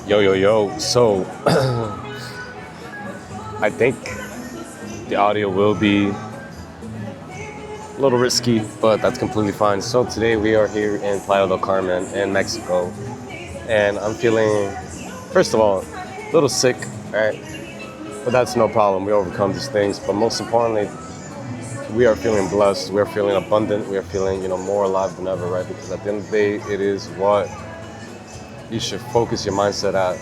Yo, yo, yo. So, I think the audio will be a little risky, but that's completely fine. So, today we are here in Playa del Carmen in Mexico, and I'm feeling, first of all, a little sick, right? But that's no problem. We overcome these things. But most importantly, we are feeling blessed. We are feeling abundant. We are feeling, more alive than ever, right? Because at the end of the day, it is what you should focus your mindset at.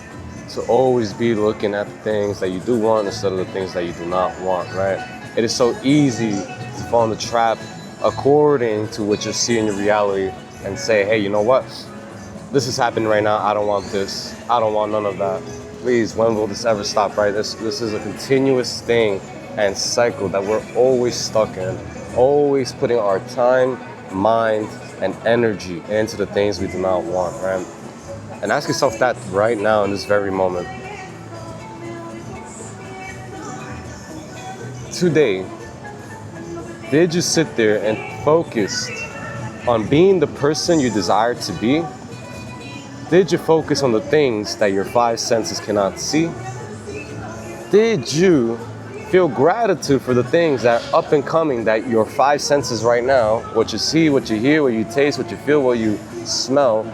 To always be looking at the things that you do want instead of the things that you do not want, right? It is so easy to fall in the trap according to what you see in your reality and say, hey, you know what? This is happening right now. I don't want this. I don't want none of that. Please, when will this ever stop, right? This is a continuous thing and cycle that we're always stuck in, always putting our time, mind, and energy into the things we do not want, right? And ask yourself that right now in this very moment. Today, did you sit there and focus on being the person you desire to be? Did you focus on the things that your five senses cannot see? Did you feel gratitude for the things that are up and coming that your five senses right now, what you see, what you hear, what you taste, what you feel, what you smell,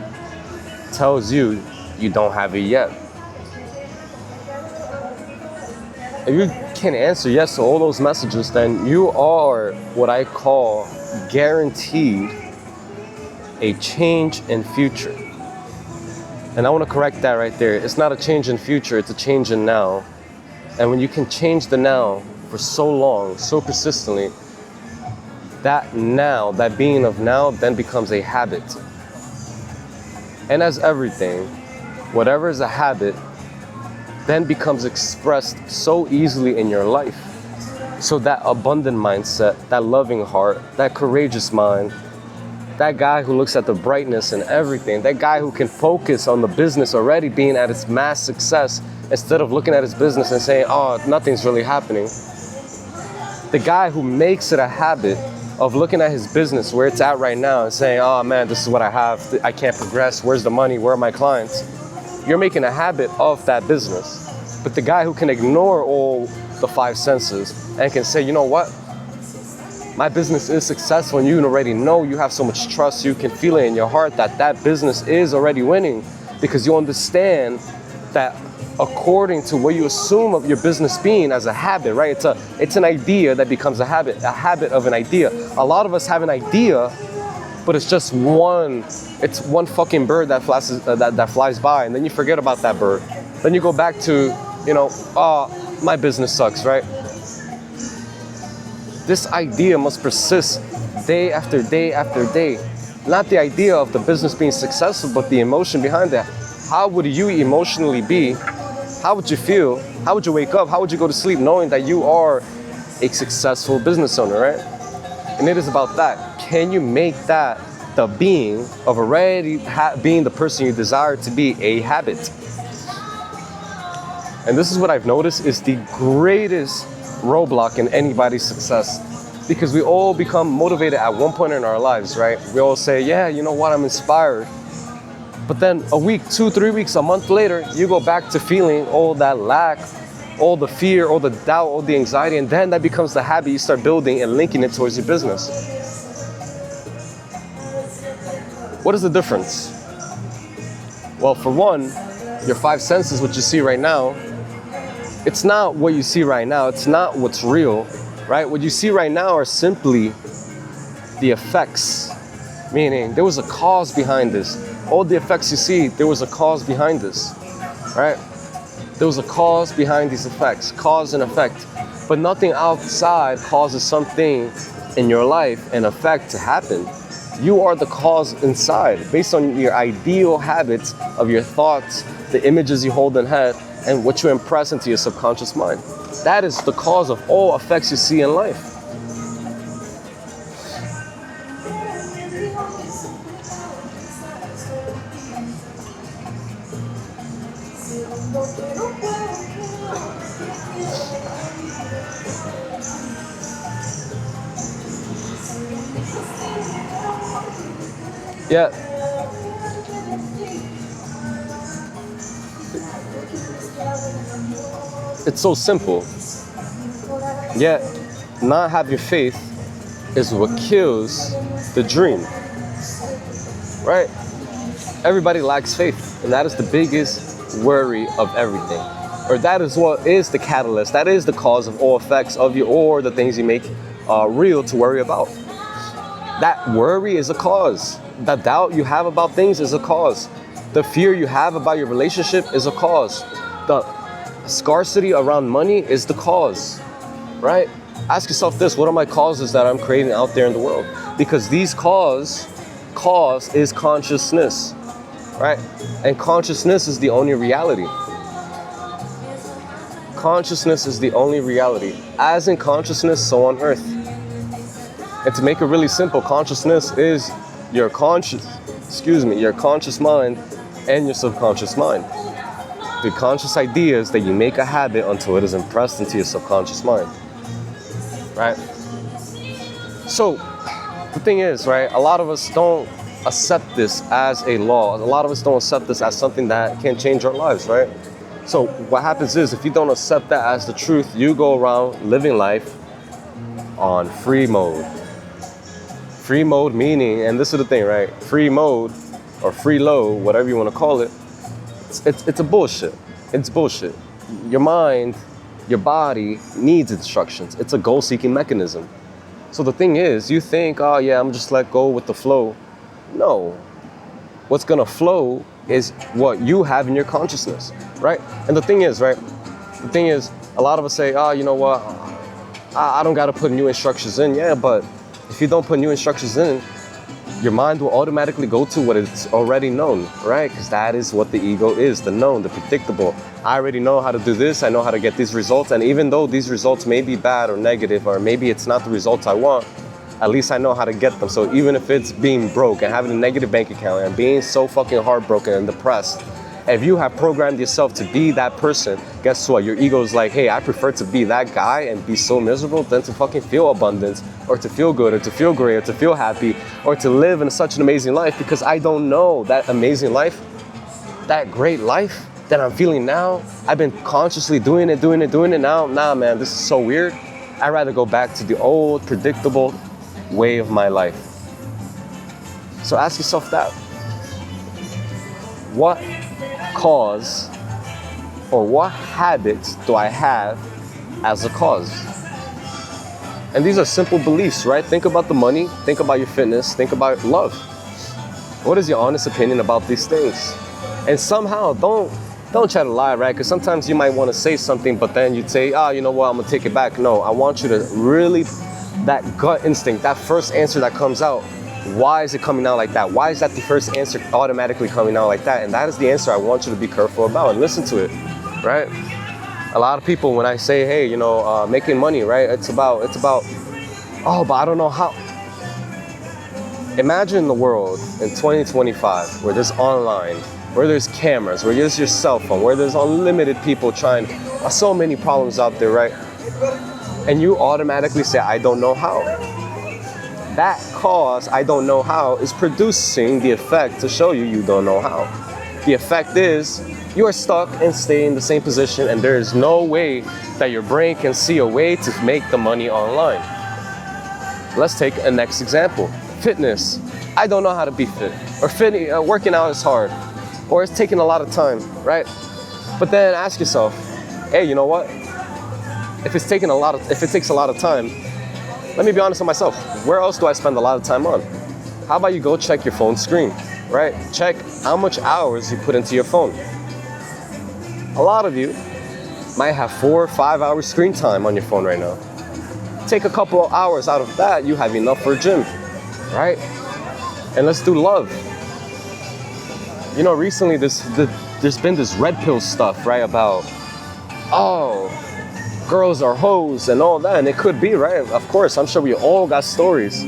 tells you you don't have it yet? If you can answer yes to all those messages, then you are what I call guaranteed a change in future. And I want to correct that right there. It's not a change in future, it's a change in now. And when you can change the now for so long, so persistently, that now, that being of now, then becomes a habit. And as everything, whatever is a habit then becomes expressed so easily in your life. So that abundant mindset, that loving heart, that courageous mind, that guy who looks at the brightness in everything, that guy who can focus on the business already being at its mass success instead of looking at his business and saying, oh, nothing's really happening. The guy who makes it a habit of looking at his business where it's at right now and saying, oh man, this is what I have, I can't progress, where's the money, where are my clients? You're making a habit of that business. But the guy who can ignore all the five senses and can say, you know what? My business is successful, and you already know, you have so much trust, you can feel it in your heart that that business is already winning because you understand that according to what you assume of your business being as a habit, right? It's an idea that becomes a habit of an idea. A lot of us have an idea, but it's just one fucking bird that flies by, and then you forget about that bird. Then you go back to, oh, my business sucks, right? This idea must persist day after day after day. Not the idea of the business being successful, but the emotion behind that. How would you emotionally be? How would you feel? How would you wake up? How would you go to sleep knowing that you are a successful business owner, right? And it is about that. Can you make that the being of already being the person you desire to be a habit? And this is what I've noticed is the greatest roadblock in anybody's success, because we all become motivated at one point in our lives, right? We all say, yeah, you know what, I'm inspired. But then a week, 2, 3 weeks, a month later, you go back to feeling all that lack, all the fear, all the doubt, all the anxiety, and then that becomes the habit you start building and linking it towards your business. What is the difference? Well, for one, your five senses, what you see right now, it's not what you see right now. It's not what's real, right? What you see right now are simply the effects, meaning there was a cause behind this. All the effects you see, there was a cause behind this, right? There was a cause behind these effects, cause and effect. But nothing outside causes something in your life, an effect to happen. You are the cause inside, based on your ideal habits of your thoughts, the images you hold in head, and what you impress into your subconscious mind. That is the cause of all effects you see in life. Yeah. It's so simple. Yet, not having faith is what kills the dream, right? Everybody lacks faith, and that is the biggest worry of everything. Or that is what is the catalyst, that is the cause of all effects of you, or the things you make real to worry about. That worry is a cause. The doubt you have about things is a cause. The fear you have about your relationship is a cause. The scarcity around money is the cause, right? Ask yourself this: what are my causes that I'm creating out there in the world? Because these cause is consciousness, right? And consciousness is the only reality. Consciousness is the only reality. As in consciousness, so on earth. And to make it really simple, consciousness is your conscious mind and your subconscious mind. The conscious ideas that you make a habit until it is impressed into your subconscious mind, right? So the thing is, right, a lot of us don't accept this as a law. A lot of us don't accept this as something that can change our lives, right? So what happens is, if you don't accept that as the truth, you go around living life on free mode. Free mode meaning, and this is the thing, right? Free mode or free load, whatever you want to call it, it's a bullshit. It's bullshit. Your mind, your body needs instructions. It's a goal-seeking mechanism. So the thing is, you think, oh yeah, I'm just let go with the flow. No. What's gonna flow is what you have in your consciousness, right? And the thing is, right? The thing is, a lot of us say, oh, you know what? I don't gotta put new instructions in. Yeah, but if you don't put new instructions in, your mind will automatically go to what it's already known, right? Because that is what the ego is, the known, the predictable. I already know how to do this, I know how to get these results, and even though these results may be bad or negative, or maybe it's not the results I want, at least I know how to get them. So even if it's being broke and having a negative bank account and being so fucking heartbroken and depressed, if you have programmed yourself to be that person, guess what? Your ego is like, hey, I prefer to be that guy and be so miserable than to fucking feel abundance, or to feel good, or to feel great, or to feel happy, or to live in such an amazing life, because I don't know that amazing life, that great life that I'm feeling now. I've been consciously doing it now. Nah, man, this is so weird. I'd rather go back to the old, predictable way of my life. So ask yourself that. What cause or what habits do I have as a cause? And these are simple beliefs, right? Think about the money, think about your fitness, think about love. What is your honest opinion about these things? And somehow, don't try to lie, right? Because sometimes you might want to say something, but then you'd say, oh, you know what, I'm gonna take it back. No, I want you to really, that gut instinct, that first answer that comes out, why is it coming out like that? Why is that the first answer automatically coming out like that? And that is the answer I want you to be careful about and listen to it, right? A lot of people, when I say, hey, you know, making money, right? It's about, oh, but I don't know how. Imagine the world in 2025 where there's online, where there's cameras, where there's your cell phone, where there's unlimited people trying, so many problems out there, right? And you automatically say, I don't know how. That cause, I don't know how, is producing the effect to show you don't know how. The effect is you are stuck and stay in the same position, and there is no way that your brain can see a way to make the money online. Let's take a next example. Fitness. I don't know how to be fit. Or working out is hard. Or it's taking a lot of time, right? But then ask yourself, hey, you know what? If it takes a lot of time, let me be honest with myself. Where else do I spend a lot of time on? How about you go check your phone screen, right? Check how much hours you put into your phone. A lot of you might have 4 or 5 hours screen time on your phone right now. Take a couple of hours out of that, you have enough for a gym, right? And let's do love. You know, recently there's been this red pill stuff, right? About, oh, girls are hoes and all that, and it could be, right? Of course, I'm sure we all got stories.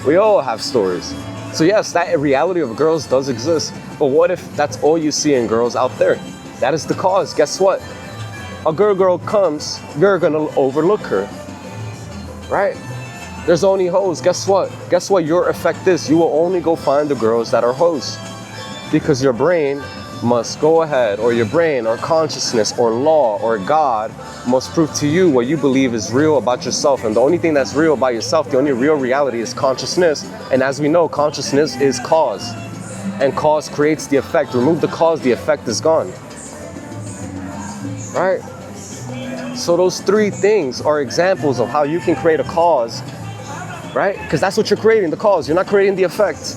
We all have stories. So yes, that reality of girls does exist, but what if that's all you see in girls out there? That is the cause. Guess what? A girl comes, you're gonna overlook her, right? There's only hoes. Guess what? Your effect is you will only go find the girls that are hoes, because your brain must go ahead, or your brain or consciousness or law or God must prove to you what you believe is real about yourself. And the only thing that's real about yourself, the only real reality is consciousness. And as we know, consciousness is cause. And cause creates the effect. Remove the cause, the effect is gone. Right? So those three things are examples of how you can create a cause, right? Because that's what you're creating, the cause. You're not creating the effect.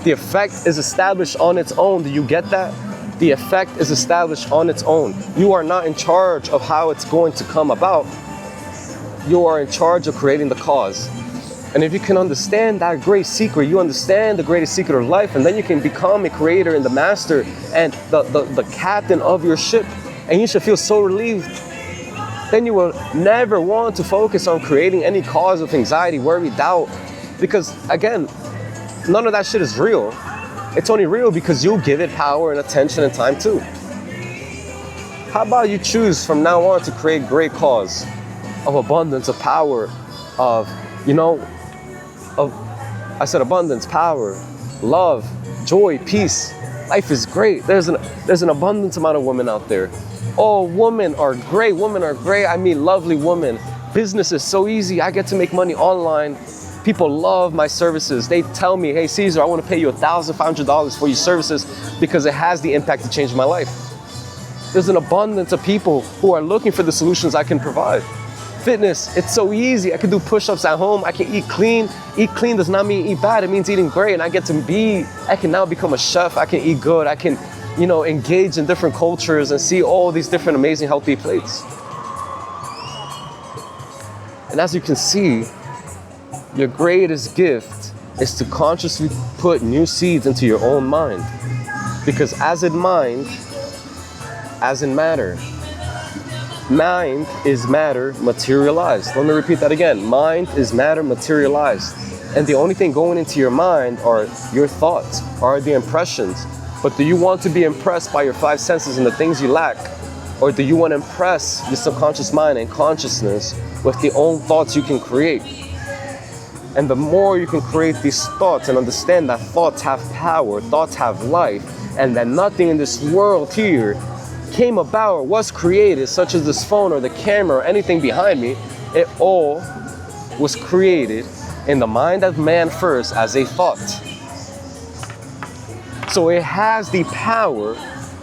The effect is established on its own. Do you get that? The effect is established on its own. You are not in charge of how it's going to come about. You are in charge of creating the cause. And if you can understand that great secret, you understand the greatest secret of life, and then you can become a creator and the master and the captain of your ship. And you should feel so relieved. Then you will never want to focus on creating any cause of anxiety, worry, doubt. Because again, none of that shit is real. It's only real because you give it power and attention and time too. How about you choose from now on to create great cause of abundance, of power, of, I said abundance, power, love, joy, peace. Life is great. There's an abundant amount of women out there. Oh, women are great. Women are great. I mean, lovely women. Business is so easy. I get to make money online. People love my services. They tell me, hey, Caesar, I want to pay you $1,500 for your services because it has the impact to change my life. There's an abundance of people who are looking for the solutions I can provide. Fitness, it's so easy. I can do push-ups at home. I can eat clean. Eat clean does not mean eat bad. It means eating great. And I can now become a chef. I can eat good. I can, engage in different cultures and see all these different amazing healthy plates. And as you can see, your greatest gift is to consciously put new seeds into your own mind. Because as in mind, as in matter, mind is matter materialized. Let me repeat that again. Mind is matter materialized. And the only thing going into your mind are your thoughts, are the impressions. But do you want to be impressed by your five senses and the things you lack? Or do you want to impress your subconscious mind and consciousness with the own thoughts you can create? And the more you can create these thoughts and understand that thoughts have power, thoughts have life, and that nothing in this world here came about or was created, such as this phone or the camera or anything behind me, it all was created in the mind of man first as a thought. So it has the power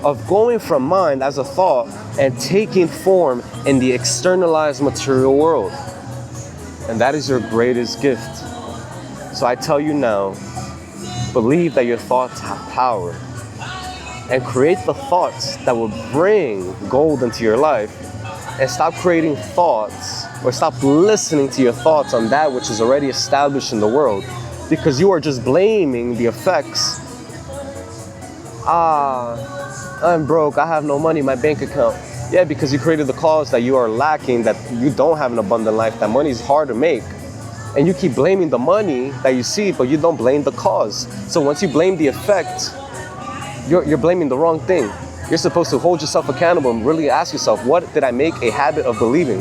of going from mind as a thought and taking form in the externalized material world. And that is your greatest gift. So I tell you now, believe that your thoughts have power and create the thoughts that will bring gold into your life, and stop creating thoughts or stop listening to your thoughts on that which is already established in the world, because you are just blaming the effects. I'm broke, I have no money in my bank account. Yeah, because you created the cause that you are lacking, that you don't have an abundant life, that money is hard to make. And you keep blaming the money that you see, but you don't blame the cause. So once you blame the effect, you're blaming the wrong thing. You're supposed to hold yourself accountable and really ask yourself, what did I make a habit of believing?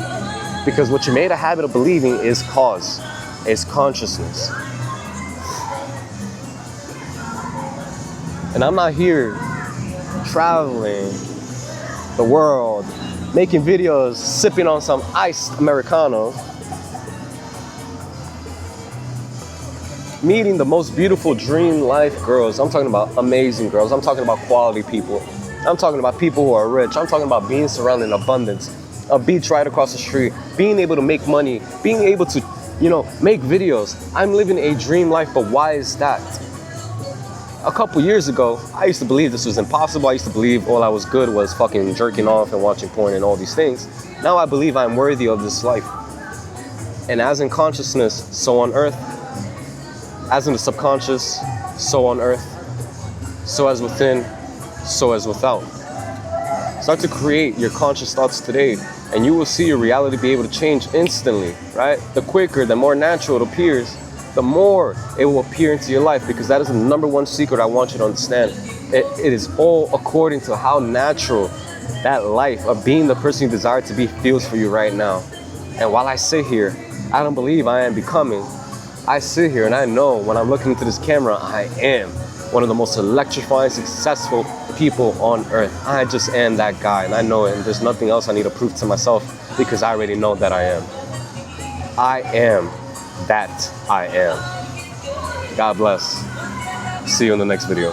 Because what you made a habit of believing is cause, is consciousness. And I'm not here traveling the world, making videos, sipping on some iced Americano, meeting the most beautiful dream life girls. I'm talking about amazing girls. I'm talking about quality people. I'm talking about people who are rich. I'm talking about being surrounded in abundance. A beach right across the street, being able to make money, being able to, make videos. I'm living a dream life, but why is that? A couple years ago, I used to believe this was impossible. I used to believe all I was good was fucking jerking off and watching porn and all these things. Now I believe I'm worthy of this life. And as in consciousness, so on earth. As in the subconscious, so on earth. So as within, so as without. Start to create your conscious thoughts today, and you will see your reality be able to change instantly, right? The quicker, the more natural it appears, the more it will appear into your life, because that is the number one secret I want you to understand. It is all according to how natural that life of being the person you desire to be feels for you right now. And while I sit here, I don't believe I am becoming. I sit here and I know when I'm looking into this camera, I am. one of the most electrifying, successful people on earth. I just am that guy, and I know it, and there's nothing else I need to prove to myself because I already know that I am. I am that I am. God bless. See you in the next video.